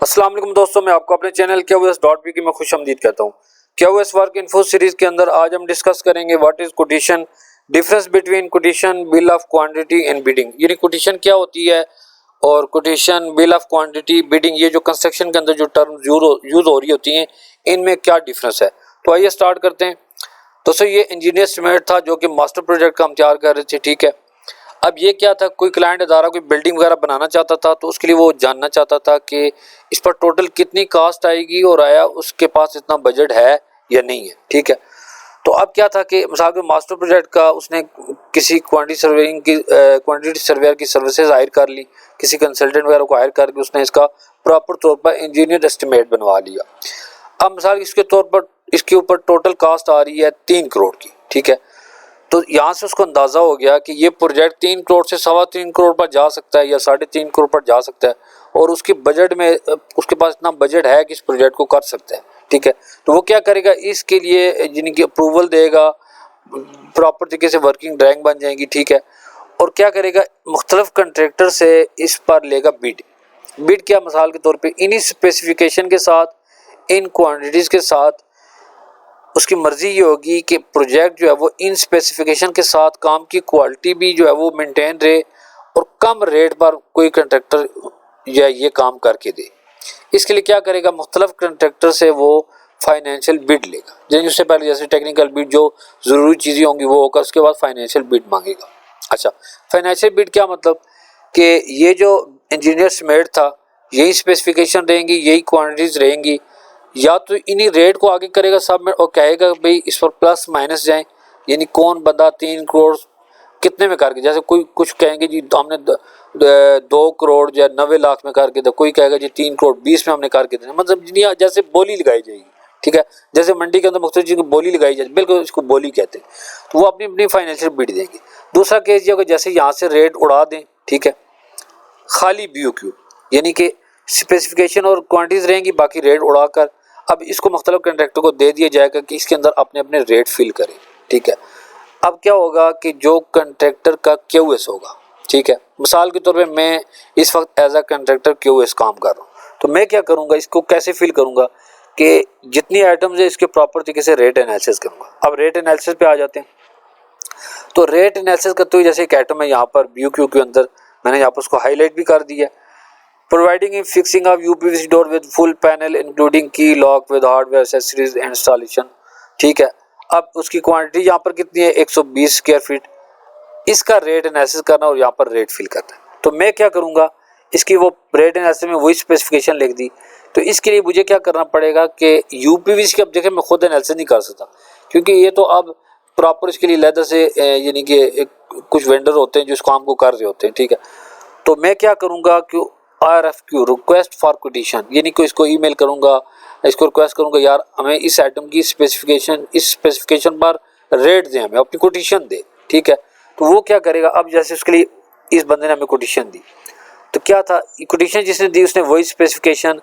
अस्सलाम वालेकुम दोस्तों, मैं आपको अपने चैनल QS.B में खुशामदीद कहता हूँ। QS वर्क इन्फो सीरीज के अंदर आज हम डिस्कस करेंगे what is quotation, difference between quotation, bill of quantity and bidding. यानी कोटेशन क्या होती है और quotation, bill of quantity, bidding, ये जो कंस्ट्रक्शन के अंदर जो टर्म यूज हो रही होती हैं, इनमें क्या डिफरेंस है। तो आइए स्टार्ट करते हैं। दोस्तों ये इंजीनियर एस्टीमेट था जो कि मास्टर प्रोजेक्ट का हम तैयार कर रहे थे, ठीक है। अब ये क्या था, कोई क्लाइंट अदारा कोई बिल्डिंग वगैरह बनाना चाहता था, तो उसके लिए वो जानना चाहता था कि इस पर टोटल कितनी कास्ट आएगी और आया उसके पास इतना बजट है या नहीं है, ठीक है। तो अब क्या था कि मिसाल के मास्टर प्रोजेक्ट का उसने किसी क्वांटिटी सर्वेयर की सर्विसेज हायर कर ली, किसी कंसल्टेंट वगैरह को हायर करके उसने इसका प्रॉपर तौर पर इंजीनियर एस्टीमेट बनवा लिया। अब मिसाल इसके तौर पर इसके ऊपर टोटल कास्ट आ रही है 3 करोड़ की, ठीक है। तो यहाँ से उसको अंदाज़ा हो गया कि ये प्रोजेक्ट 3 करोड़ से 3.25 करोड़ पर जा सकता है या 3.5 करोड़ पर जा सकता है, और उसके बजट में उसके पास इतना बजट है कि इस प्रोजेक्ट को कर सकता है, ठीक है। तो वो क्या करेगा, इसके लिए जिनकी अप्रूवल देगा, प्रॉपर तरीके से वर्किंग ड्राइंग बन जाएंगी, ठीक है। और क्या करेगा, मुख्तलिफ कंट्रैक्टर से इस पर लेगा बिड। बिड क्या, मिसाल के तौर पर इन्हीं स्पेसिफिकेशन के साथ, इन क्वान्टिटीज़ के साथ उसकी मर्जी ये होगी कि प्रोजेक्ट जो है वो इन स्पेसिफिकेशन के साथ काम की क्वालिटी भी जो है वो मेंटेन रहे और कम रेट पर कोई कंट्रैक्टर या ये काम करके दे। इसके लिए क्या करेगा, मुख्तलिफ कंट्रैक्टर से वो फाइनेंशियल बिड लेगा। जैसे उससे पहले जैसे टेक्निकल बिड, जो ज़रूरी चीज़ें होंगी वो होगा, उसके बाद फाइनेंशियल बिड मांगेगा। अच्छा, फाइनेंशियल बिड क्या मतलब कि ये जो इंजीनियर एस्टीमेट था, यही स्पेसिफिकेशन रहेंगी, यही क्वान्टिटीज़ रहेंगी, या तो इन्हीं रेट को आगे करेगा सबमिट और कहेगा भाई इस पर प्लस माइनस जाएं। यानी कौन बंदा 3 करोड़ कितने में करके, जैसे कोई कुछ कहेंगे जी हमने 2 करोड़ या 90 लाख में करके दे, कोई कहेगा जी 3 करोड़ 20 में हमने करके देना, मतलब जैसे बोली लगाई जाएगी, ठीक है। जैसे मंडी के अंदर मुख्तलिफ चीज़ की बोली लगाई जाती है, बिल्कुल इसको बोली कहते हैं। तो वो अपनी अपनी फाइनेंशियल बिड देंगे। दूसरा केस ये होगा, जैसे यहाँ से रेट उड़ा दें, ठीक है, खाली BOQ, यानी कि स्पेसिफिकेशन और क्वान्टिटीज रहेंगी, बाकी रेट उड़ाकर अब इसको मुख्तलिफ कंट्रैक्टर को दे दिया जाएगा कि इसके अंदर अपने अपने रेट फिल करें, ठीक है। अब क्या होगा कि जो कंट्रैक्टर का QS होगा, ठीक है, मिसाल के तौर पे मैं इस वक्त एज अ कंट्रैक्टर QS काम कर रहा हूँ, तो मैं क्या करूँगा, इसको कैसे फिल करूँगा कि जितनी आइटम्स है इसके प्रॉपर तरीके से रेट एनालिसिस करूँगा। अब रेट एनालिसिस पे आ जाते हैं। तो रेट एनालिसिस करते हुए जैसे एक आइटम है यहाँ पर BOQ के अंदर, मैंने यहाँ पर उसको हाईलाइट भी कर दिया। Providing in fixing of UPVC door with full panel including key lock with hardware accessories and installation, ठीक है। अब उसकी क्वांटिटी यहाँ पर कितनी है, 120 स्क्वायर फीट। इसका रेट एनालिसिस करना और यहाँ पर रेट फिल करना है। तो मैं क्या करूँगा, इसकी वो रेट एनालिसिस में वही स्पेसिफिकेशन लिख दी। तो इसके लिए मुझे क्या करना पड़ेगा कि UPVC की, अब देखें मैं खुद एनालिसिस नहीं कर सकता क्योंकि ये तो अब प्रॉपर इसके लिए लेदर से यानी कि कुछ वेंडर होते हैं जो इस काम को कर रहे होते हैं, ठीक है। तो मैं क्या करूँगा कि RFQ, रिक्वेस्ट फॉर कोटेशन, यानी कि इसको ईमेल करूँगा, इसको रिक्वेस्ट करूँगा यार हमें इस आइटम की स्पेसिफिकेशन, इस स्पेसिफिकेशन पर रेट दें, हमें अपनी कोटेशन दे, ठीक है। तो वो क्या करेगा, अब जैसे उसके लिए इस बंदे ने हमें कोटेशन दी, तो क्या था, कोटेशन जिसने दी उसने वही स्पेसिफिकेशन,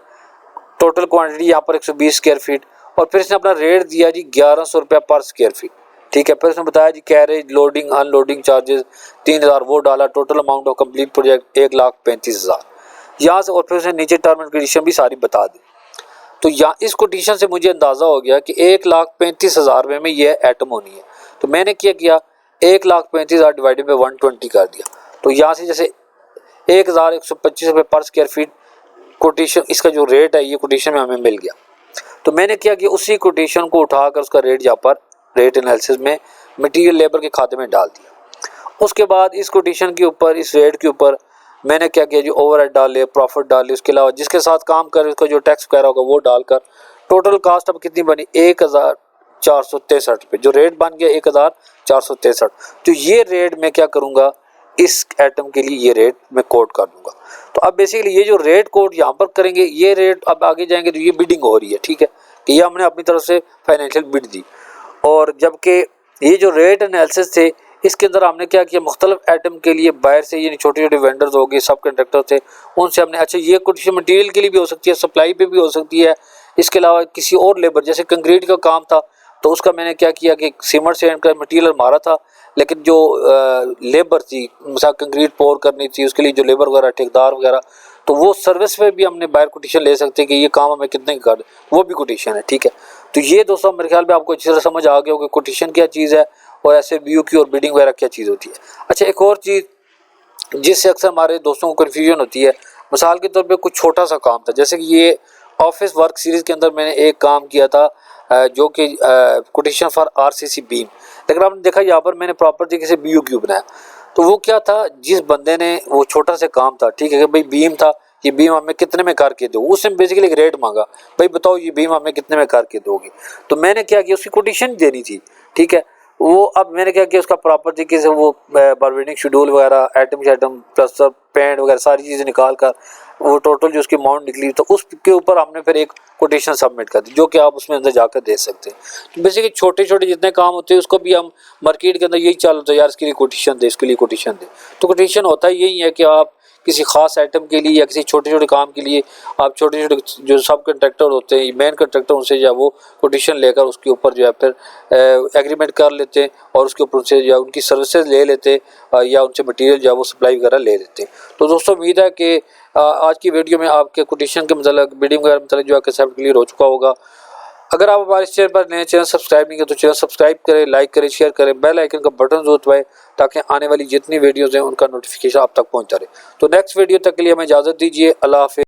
टोटल क्वान्टिटी यहाँ पर 120 स्क्वायर फीट, और फिर इसने अपना रेट दिया जी 1100 रुपया पर स्क्वायर फीट, ठीक है। फिर उसने बताया जी कैरेज, लोडिंग, अनलोडिंग चार्जेस 3000 वो डाला, total amount of complete project 1,35,000 यहाँ से, और फिर उसने नीचे टर्म एंड कंडीशन भी सारी बता दी। तो यहाँ इस कोटेशन से मुझे अंदाज़ा हो गया कि 1,35,000 रुपये में ये आइटम होनी है। तो मैंने क्या किया, 1,35,000 डिवाइडेड बाई 120 कर दिया। तो यहाँ से जैसे 1,125 रुपये पर स्क्वायर फीट कोटेशन, इसका जो रेट है ये कोटेशन में हमें मिल गया। तो मैंने क्या किया, उसी कोटेशन को उठाकर उसका रेट यहाँ पर रेट एनालिसिस में मटीरियल लेबर के खाते में डाल दिया। उसके बाद इस कोटेशन के ऊपर, इस रेट के ऊपर मैंने क्या किया जी, ओवरहेड डाले, प्रॉफिट डाले, उसके अलावा जिसके साथ काम कर उसका जो टैक्स वगैरह होगा वो डालकर टोटल कास्ट अब कितनी बनी, 1,463 रुपये। जो रेट बन गया 1,463। तो ये रेट मैं क्या करूँगा, इस आइटम के लिए ये रेट मैं कोट कर दूंगा। तो अब बेसिकली ये जो रेट कोड यहाँ पर करेंगे, ये रेट अब आगे जाएंगे तो ये बिडिंग हो रही है, ठीक है, कि ये हमने अपनी तरफ से फाइनेंशियल बिड दी। और जबकि ये जो रेट एनालिसिस थे, इसके अंदर हमने क्या किया, मुख्तलिफ आइटम के लिए बाहर से यानी छोटे छोटे वेंडर्स हो गए, सब कंट्रैक्टर थे, उनसे हमने, अच्छा ये कोटेशन मटेरियल के लिए भी हो सकती है, सप्लाई पे भी हो सकती है, इसके अलावा किसी और लेबर, जैसे कंक्रीट का काम था तो उसका मैंने क्या किया कि सीमेंट से का मटेरियल मारा था, लेकिन जो लेबर थी, मिसाल कंक्रीट पोर करनी थी, उसके लिए जो लेबर वगैरह, ठेकेदार वगैरह, तो वो सर्विस पे भी हमने बायर कोटेशन ले सकते हैं कि ये काम हमें कितने की कर, वो भी कोटेशन है, ठीक है। तो ये दोस्तों मेरे ख्याल में आपको अच्छी तरह समझ आ गया होगा कोटेशन क्या चीज़ है और ऐसे BOQ और बिडिंग वगैरह क्या चीज़ होती है। अच्छा, एक और चीज़ जिससे अक्सर हमारे दोस्तों को कन्फ्यूजन होती है, मिसाल के तौर पे कुछ छोटा सा काम था, जैसे कि ये ऑफिस वर्क सीरीज़ के अंदर मैंने एक काम किया था जो कि कोटेशन फॉर RCC बीम, लेकिन आपने देखा यहाँ पर मैंने प्रॉपर तरीके से BOQ बनाया। तो वो क्या था, जिस बंदे ने वो छोटा सा काम था, ठीक है कि भाई बीम था, ये बीम हमें कितने में करके दो, उसने बेसिकली एक रेट मांगा, भाई बताओ ये बीम हमें कितने में करके दोगी। तो मैंने क्या किया, उसकी कोटेशन देनी थी, ठीक है। वो अब मैंने क्या किया, उसका प्रॉपर तरीके से वो बारवेडिंग शेड्यूल वगैरह एटम प्लस पेंट वगैरह सारी चीज़ें निकाल कर वो टोटल जो उसकी अमाउंट निकली, तो उसके ऊपर हमने फिर एक कोटेशन सबमिट कर दी, जो कि आप उसमें अंदर जाकर दे सकते हैं। तो बेसिकली छोटे छोटे जितने काम होते हैं उसको भी हम मार्केट के अंदर यही चल रहा है, यार इसके लिए कोटेशन दे, इसके लिए कोटेशन दे। तो कोटेशन होता ही यही है कि आप किसी खास आइटम के लिए या किसी छोटे छोटे काम के लिए आप छोटे छोटे जो सब कंट्रैक्टर होते हैं, मेन कंट्रैक्टर, उनसे जो है वो कोटेशन लेकर उसके ऊपर जो है फिर एग्रीमेंट कर लेते हैं और उसके ऊपर उनसे जो है उनकी सर्विसेज ले लेते या उनसे मटेरियल जो है वो सप्लाई वगैरह ले लेते हैं। तो दोस्तों उम्मीद है कि आज की वीडियो में आपके कोटेशन के मतलब बिडिंग वगैरह मतलब जो है कंसेप्ट क्लियर हो चुका होगा। अगर आप हमारे चैनल पर नए चैनल सब्सक्राइब नहीं किया तो चैनल सब्सक्राइब करें, लाइक करें, शेयर करें, बेल आइकन का बटन जरूर दबाएं ताकि आने वाली जितनी वीडियोज़ हैं उनका नोटिफिकेशन आप तक पहुंचता रहे। तो नेक्स्ट वीडियो तक के लिए हमें इजाज़त दीजिए। अल्लाह हाफिज़।